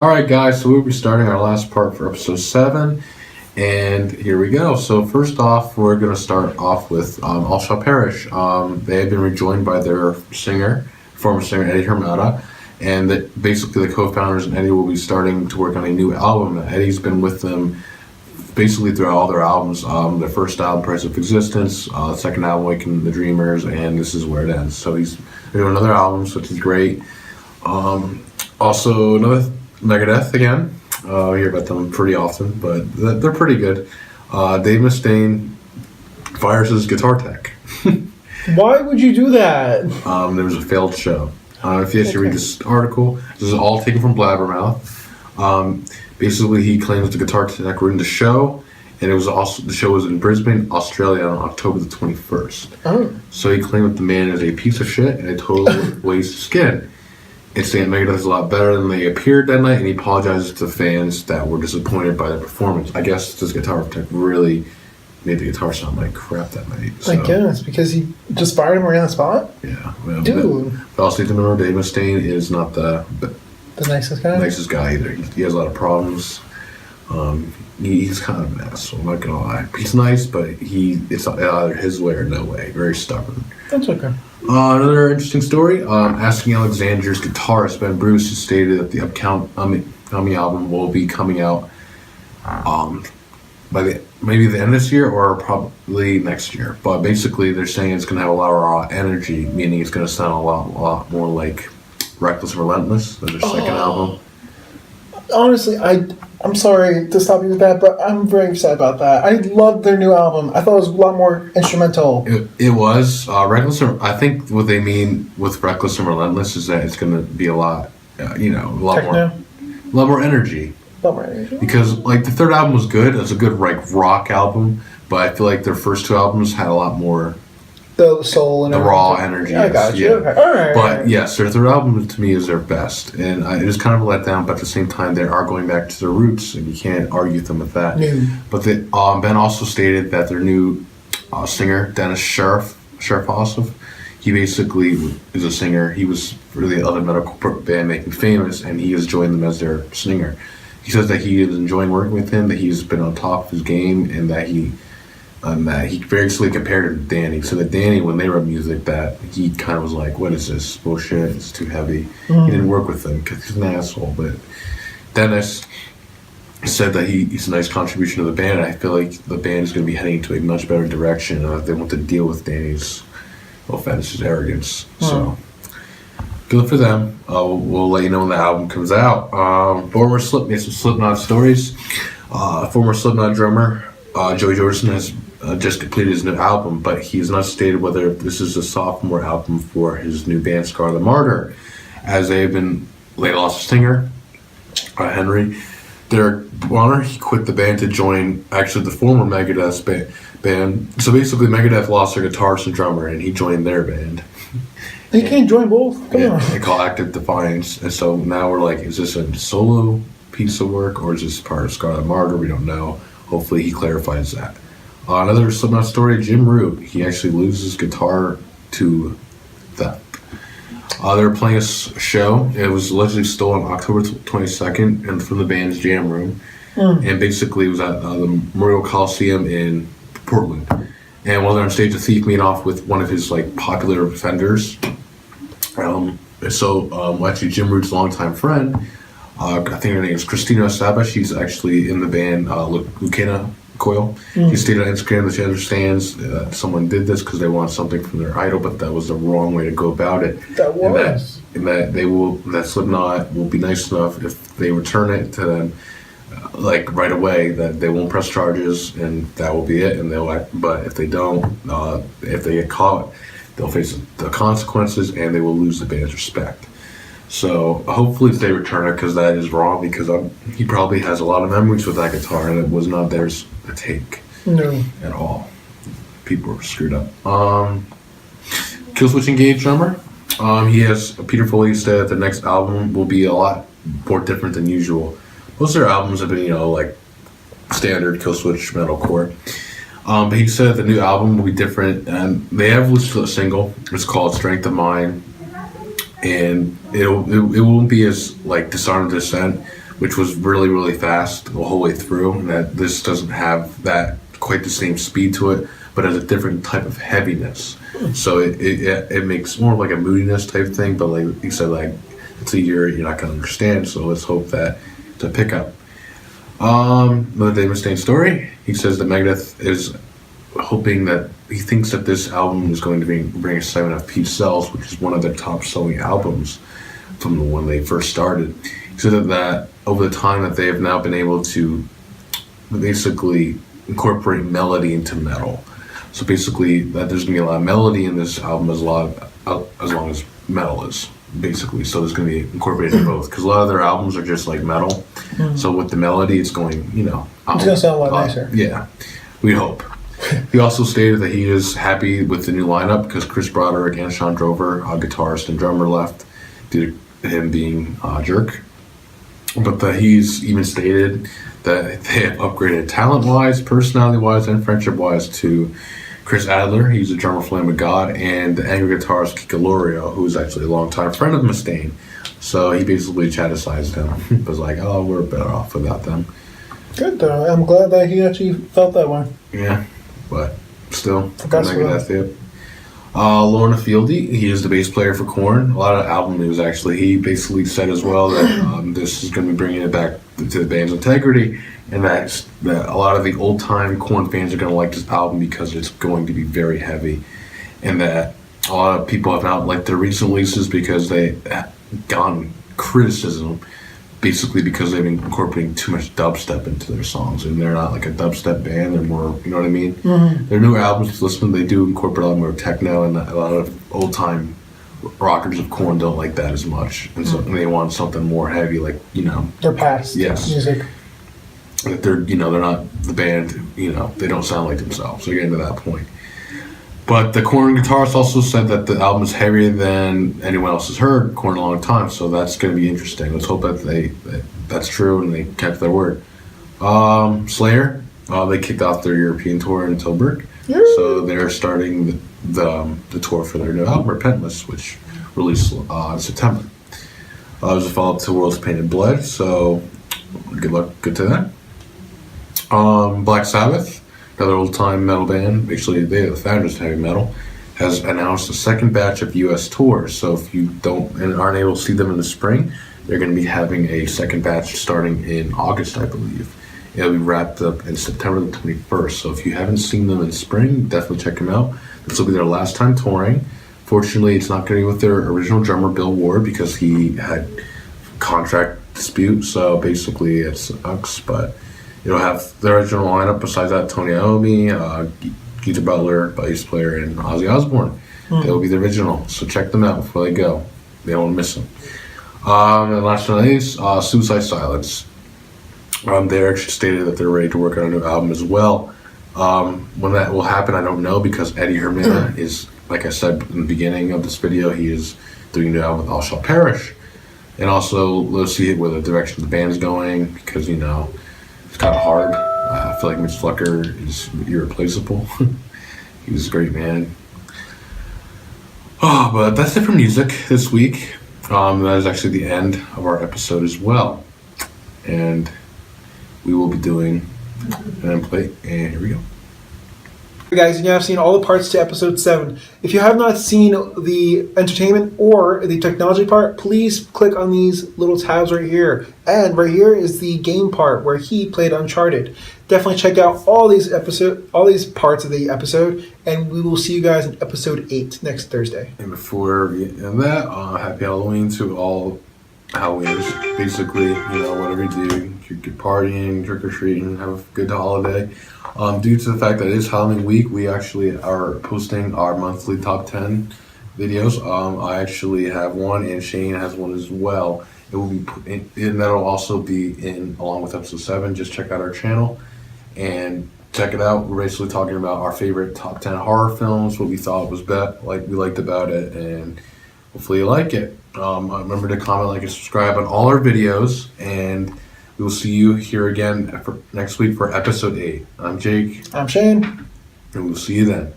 All right, guys, so we'll be starting our last part for episode 7, and here we go. So, first off, we're going to start off with All Shall Perish. They have been rejoined by their former singer Eddie Hermada, and that basically the co founders and Eddie will be starting to work on a new album. Eddie's been with them basically throughout all their albums. Their first album, Price of Existence, second album, Waking the Dreamers, and This Is Where It Ends. So, he's doing another album, which is great. Also, another Megadeth again. We hear about them pretty often, but they're pretty good. Dave Mustaine fires his guitar tech. Why would you do that? There was a failed show. If you actually read this article, this is all taken from Blabbermouth. Basically, he claims the guitar tech ruined the show, and it was also the show was in Brisbane, Australia, on October the 21st. Oh. So he claimed that the man is a piece of shit and a total waste of skin. It's saying Megadeth is a lot better than they appeared that night, and he apologizes to fans that were disappointed by their performance. I guess this guitar tech really made the guitar sound like crap that night. My goodness, because he just fired him right on the spot? Yeah. Well, Dude. But also, need to remember Dave Mustaine is not the nicest guy? nicest guy either. He has a lot of problems. He's kind of an asshole, I'm not gonna lie. He's nice, but it's either his way or no way. Very stubborn. That's okay. Another interesting story. Asking Alexander's guitarist Ben Bruce has stated that the upcoming album will be coming out by maybe the end of this year or probably next year. But basically, they're saying it's going to have a lot of raw energy, meaning it's going to sound a lot more like Reckless and Relentless than their second album. Honestly, I'm sorry to stop you with that, but I'm very upset about that. I loved their new album. I thought it was a lot more instrumental. It was Reckless. I think what they mean with Reckless and Relentless is that it's going to be a lot, a lot more energy. A lot more energy. Because like the third album was good. It was a good like rock album, but I feel like their first two albums had a lot more the soul and the raw energy. I got you. Yeah. Okay. All right. But yes, their third album to me is their best, and it is kind of a letdown. But at the same time, they are going back to their roots, and you can't argue with them with that. But Ben also stated that their new singer, Dennis Sharif, he basically is a singer. He was for the other metal band Make Me Famous, and he has joined them as their singer. He says that he is enjoying working with him, that he's been on top of his game, and that he variously compared it to Danny. So that Danny, when they wrote music, that he kind of was like, what is this bullshit? It's too heavy. He didn't work with them because he's an asshole. But Dennis said that he's a nice contribution to the band, and I feel like the band is going to be heading into a much better direction. They want to deal with Danny's, his arrogance. So good for them. We'll let you know when the album comes out. Former Slipknot stories. Former Slipknot drummer Joey Jordison has just completed his new album, but he has not stated whether this is a sophomore album for his new band Scarlet Martyr, as they lost a singer, Henry. Derek Bonner, he quit the band to join actually the former Megadeth band. So basically, Megadeth lost their guitarist and drummer, and he joined their band. You can't join both. Come on. They call Active Defiance, and so now we're like, is this a solo piece of work or is this part of Scarlet Martyr? We don't know. Hopefully, he clarifies that. Another Slipknot story: Jim Root. He actually loses guitar to theft. They were playing a show. It was allegedly stolen October 22nd, and from the band's jam room. And basically, it was at the Memorial Coliseum in Portland. And while they're on stage, the thief made off with one of his popular offenders. Actually, Jim Root's longtime friend, I think her name is Christina Saba. She's actually in the band Lucana Coil. She stated on Instagram that she understands that someone did this because they want something from their idol, but that was the wrong way to go about it. That was. And that Slipknot will be nice enough if they return it to them, right away, that they won't press charges, and that will be it. But if they don't, if they get caught, they'll face the consequences, and they will lose the band's respect. So hopefully they return it, because that is wrong, because he probably has a lot of memories with that guitar, and it was not theirs to take. No. At all. People were screwed up. Killswitch Engage drummer. Peter Foley said that the next album will be a lot more different than usual. Most of their albums have been, standard Killswitch metalcore. But he said the new album will be different, and they have released a single. It's called Strength of Mind. And it won't be as Disarmed Descent, which was really, really fast the whole way through. And that this doesn't have that quite the same speed to it, but has a different type of heaviness. So it makes more like a moodiness type thing. But like you said, like it's a year you're not going to understand. So let's hope that it's a pickup. Another Dave Mustaine story. He says that Megadeth is hoping that he thinks that this album is going to bring excitement of Peace Sells, which is one of their top selling albums from when they first started. He said that over the time that they have now been able to basically incorporate melody into metal. So basically that there's going to be a lot of melody in this album as long as metal is. Basically, so there's going to be incorporated in both because a lot of their albums are just like metal. So with the melody, it's going, it's going to sound a lot nicer. Yeah, we hope. He also stated that he is happy with the new lineup because Chris Broderick and Sean Drover, guitarist and drummer, left due to him being a jerk. But he's even stated that they have upgraded talent-wise, personality-wise, and friendship-wise to Chris Adler. He's a drummer for Lamb of God, and the angry guitarist Kiko Lorio, who's actually a longtime friend of Mustaine. So he basically chastised him. Was like, oh, we're better off without them. Good, though. I'm glad that he actually felt that way. Yeah, but still, Megadeth, yep. Lorna Fieldy, he is the bass player for Korn. A lot of album news, actually. He basically said as well that this is going to be bringing it back to the band's integrity, and that a lot of the old-time Korn fans are going to like this album because it's going to be very heavy, and that a lot of people have not liked their recent releases because they gotten criticism basically because they've been incorporating too much dubstep into their songs, and they're not like a dubstep band. They're more, you know what I mean? Mm-hmm. Their new albums, listen, they do incorporate a lot more techno, and a lot of old-time rockers of Korn don't like that as much, and so they want something more heavy, like their past music. That they're they're not the band, they don't sound like themselves. They're getting to that point. But the Korn guitarist also said that the album is heavier than anyone else has heard Korn in a long time, so that's going to be interesting. Let's hope that that's true and they kept their word. Slayer, they kicked off their European tour in Tilburg, so they're starting the tour for their new album, Repentless, which released in September. It was a follow-up to World's Painted Blood, so good to them. Black Sabbath, another old-time metal band, actually they're the founders of heavy metal, has announced a second batch of U.S. tours. So if you aren't able to see them in the spring, they're going to be having a second batch starting in August, I believe. It'll be wrapped up in September the 21st. So if you haven't seen them in spring, definitely check them out. This will be their last time touring. Fortunately, it's not going to be with their original drummer, Bill Ward, because he had contract dispute. So basically it sucks, but it'll have the original lineup. Besides that, Tony Iommi, Geezer Butler, bass player, and Ozzy Osbourne. They'll be the original, so check them out before they go. They don't want to miss them. And last but not least, Suicide Silence. They actually stated that they're ready to work on a new album as well. When that will happen, I don't know, because Eddie Hermina is, like I said in the beginning of this video, he is doing a new album with All Shall Perish. And also, let's see where the direction the band's going, because, it's kind of hard. I feel like Mitch Flecker is irreplaceable. He's a great man. But that's it for music this week. That is actually the end of our episode as well. And we will be doing an end plate. And here we go. Guys, you have seen all the parts to episode 7. If you have not seen the entertainment or the technology part, please click on these little tabs right here. And right here is the game part where he played Uncharted. Definitely check out all these parts of the episode, and we will see you guys in episode 8 next Thursday. And before we end that, happy Halloween to all Halloweeners. Basically, whatever you do, you're partying, trick-or-treating, have a good holiday. Due to the fact that it is Halloween week, we actually are posting our monthly top 10 videos. I actually have one, and Shane has one as well. It will be, and that'll also be in along with episode 7. Just check out our channel and check it out. We're basically talking about our favorite top 10 horror films, what we thought was we liked about it, and hopefully you like it. Remember to comment, like, and subscribe on all our videos, and we will see you here again next week for episode 8. I'm Jake. I'm Shane. And we'll see you then.